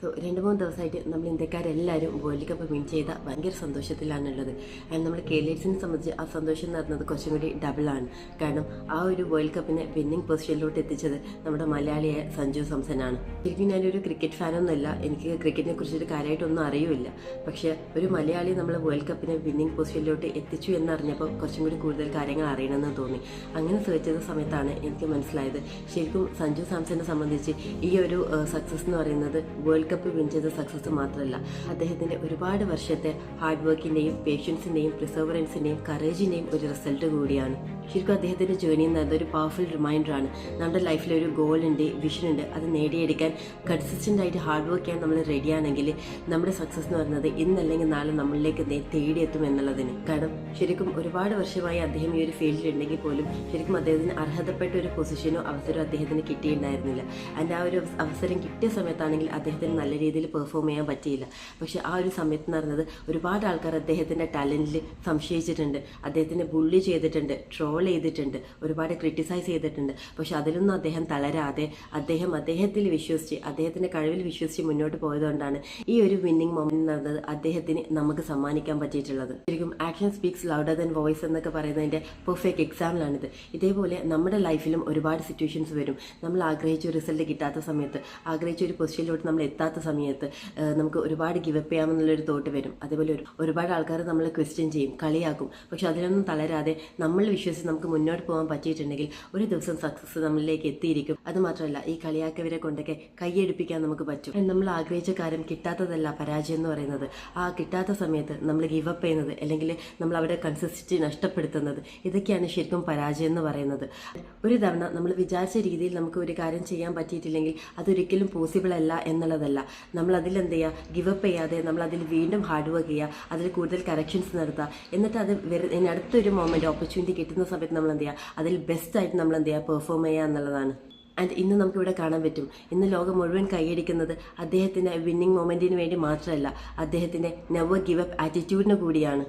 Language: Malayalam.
2-3 ദിവസമായിട്ട് നമ്മൾ ഇന്ത്യക്കാരെല്ലാവരും വേൾഡ് കപ്പ് വിൻ ചെയ്ത ഭയങ്കര സന്തോഷത്തിലാണുള്ളത്. ആൻഡ് നമ്മൾ കേരളീയസിനെ സംബന്ധിച്ച് ആ സന്തോഷം എന്ന് പറയുന്നത് കുറച്ചും കൂടി ഡബിളാണ്. കാരണം ആ ഒരു വേൾഡ് കപ്പിനെ വിന്നിംഗ് പൊസിഷനിലോട്ട് എത്തിച്ചത് നമ്മുടെ മലയാളിയായ സഞ്ജു സാംസനാണ്. ശരിക്കും ഞാനൊരു ക്രിക്കറ്റ് ഫാനൊന്നുമല്ല, എനിക്ക് ക്രിക്കറ്റിനെ കുറിച്ചൊരു കാര്യമായിട്ടൊന്നും അറിയില്ല. പക്ഷേ ഒരു മലയാളി നമ്മൾ വേൾഡ് കപ്പിനെ വിന്നിംഗ് പൊസിഷനിലോട്ട് എത്തിച്ചു എന്നറിഞ്ഞപ്പോൾ കുറച്ചും കൂടി കൂടുതൽ കാര്യങ്ങൾ അറിയണമെന്ന് തോന്നി. അങ്ങനെ സെർച്ച് ചെയ്ത സമയത്താണ് എനിക്ക് മനസ്സിലായത് ശരിക്കും സഞ്ജു സാംസനെ സംബന്ധിച്ച് ഈ ഒരു സക്സസ് എന്ന് പറയുന്നത് വേൾഡ് കപ്പ് വിൻ ചെയ്ത സക്സസ് മാത്രമല്ല, അദ്ദേഹത്തിൻ്റെ ഒരുപാട് വർഷത്തെ ഹാർഡ് വർക്കിൻ്റെയും പേഷ്യൻസിൻ്റെയും പ്രിസർവറൻസിൻ്റെയും കറേജിൻ്റെയും ഒരു റിസൾട്ട് കൂടിയാണ്. ശരിക്കും അദ്ദേഹത്തിൻ്റെ ജേർണി എന്ന് പറയുന്നത് ഒരു പവർഫുൾ റിമൈൻഡറാണ്. നമ്മുടെ ലൈഫിൽ ഒരു ഗോൾ ഉണ്ട്, വിഷൻ ഉണ്ട്, അത് നേടിയെടുക്കാൻ കൺസിസ്റ്റൻ്റ് ആയിട്ട് ഹാർഡ് വർക്ക് ചെയ്യാൻ നമ്മൾ റെഡിയാണെങ്കിൽ നമ്മുടെ സക്സസ് എന്ന് പറയുന്നത് ഇന്നല്ലെങ്കിൽ നാളെ നമ്മളിലേക്ക് തേടിയെത്തും എന്നുള്ളതിന്. കാരണം ശരിക്കും ഒരുപാട് വർഷമായി അദ്ദേഹം ഈ ഒരു ഫീൽഡിൽ ഉണ്ടെങ്കിൽ പോലും ശരിക്കും അദ്ദേഹത്തിന് അർഹതപ്പെട്ട ഒരു പൊസിഷനോ അവസരമോ അദ്ദേഹത്തിന് കിട്ടിയിട്ടുണ്ടായിരുന്നില്ല. ആൻഡ് ആ ഒരു അവസരം കിട്ടിയ സമയത്താണെങ്കിൽ അദ്ദേഹത്തിന് നല്ല രീതിയിൽ പെർഫോം ചെയ്യാൻ പറ്റിയില്ല. പക്ഷെ ആ ഒരു സമയത്ത് എന്ന് പറയുന്നത് ഒരുപാട് ആൾക്കാർ അദ്ദേഹത്തിൻ്റെ ടാലൻറ്റിൽ സംശയിച്ചിട്ടുണ്ട്, അദ്ദേഹത്തിനെ ബുള്ളി ചെയ്തിട്ടുണ്ട്, ട്രോൾ ചെയ്തിട്ടുണ്ട്, ഒരുപാട് ക്രിട്ടിസൈസ് ചെയ്തിട്ടുണ്ട്. പക്ഷെ അതിലൊന്നും അദ്ദേഹം തളരാതെ അദ്ദേഹത്തിൽ വിശ്വസിച്ച് അദ്ദേഹത്തിൻ്റെ കഴിവിൽ വിശ്വസിച്ച് മുന്നോട്ട് പോയതുകൊണ്ടാണ് ഈ ഒരു വിന്നിംഗ് മൊമെന്റ് എന്ന് പറയുന്നത് അദ്ദേഹത്തിന് നമുക്ക് സമ്മാനിക്കാൻ പറ്റിയിട്ടുള്ളത്. ശരിക്കും action speaks louder than voice എന്നൊക്കെ പറയുന്നതിൻ്റെ പെർഫെക്റ്റ് എക്സാമ്പിളാണിത്. ഇതേപോലെ നമ്മുടെ ലൈഫിലും ഒരുപാട് സിറ്റുവേഷൻസ് വരും. നമ്മൾ ആഗ്രഹിച്ച ഒരു റിസൾട്ട് കിട്ടാത്ത സമയത്ത്, ആഗ്രഹിച്ച ഒരു പൊസിഷനിലോട്ട് നമ്മൾ എത്താത്ത സമയത്ത് നമുക്ക് ഒരുപാട് ഗിവപ്പ് ചെയ്യാമെന്നുള്ളൊരു തോട്ട് വരും. അതേപോലെ ഒരുപാട് ആൾക്കാർ നമ്മളെ ക്വസ്റ്റ്യൻ ചെയ്യും, കളിയാക്കും. പക്ഷെ അതിലൊന്നും തളരാതെ നമ്മൾ വിശ്വസിച്ച് നമുക്ക് മുന്നോട്ട് പോകാൻ പറ്റിയിട്ടുണ്ടെങ്കിൽ ഒരു ദിവസം സക്സസ് നമ്മളിലേക്ക് എത്തിയിരിക്കും. അതുമാത്രമല്ല ഈ കളിയാക്കവരെ കൊണ്ടൊക്കെ കൈയെടുപ്പിക്കാൻ നമുക്ക് പറ്റും. നമ്മൾ ആഗ്രഹിച്ച കാര്യം കിട്ടാത്തതല്ല പരാജയം എന്ന് പറയുന്നത്. ആ കിട്ടാത്ത സമയത്ത് നമ്മൾ ഗിവപ്പ് ചെയ്യുന്നത് അല്ലെങ്കിൽ നമ്മൾ അവിടെ കൺസിസ്റ്റൻസി നഷ്ടപ്പെടുത്തുന്നത്, ഇതൊക്കെയാണ് ശരിക്കും പരാജയം എന്ന് പറയുന്നത്. ഒരു തവണ നമ്മൾ വിചാരിച്ച രീതിയിൽ നമുക്ക് ഒരു കാര്യം ചെയ്യാൻ പറ്റിയിട്ടില്ലെങ്കിൽ അതൊരിക്കലും പോസിബിൾ അല്ല എന്നുള്ളതല്ല. നമ്മൾ അതിൽ എന്ത് ചെയ്യുക, ഗിവപ്പ് ചെയ്യാതെ നമ്മൾ അതിൽ വീണ്ടും ഹാർഡ് വർക്ക് ചെയ്യുക, അതിൽ കൂടുതൽ കറക്ഷൻസ് നടത്തുക. എന്നിട്ട് അത് അടുത്തൊരു മൊമെൻറ്റ് ഓപ്പർച്യൂണിറ്റി കിട്ടുന്ന സമയത്ത് നമ്മൾ എന്ത് ചെയ്യുക, അതിൽ ബെസ്റ്റായിട്ട് നമ്മൾ എന്ത് ചെയ്യുക, പെർഫോം ചെയ്യുക എന്നുള്ളതാണ്. ആൻഡ് ഇന്ന് നമുക്കിവിടെ കാണാൻ പറ്റും, ഇന്ന് ലോകം മുഴുവൻ കൈയടിക്കുന്നത് അദ്ദേഹത്തിൻ്റെ വിന്നിംഗ് മൊമെൻറ്റിന് വേണ്ടി മാത്രമല്ല, അദ്ദേഹത്തിൻ്റെ നെവർ ഗിവ് അപ്പ് ആറ്റിറ്റ്യൂഡിന് കൂടിയാണ്.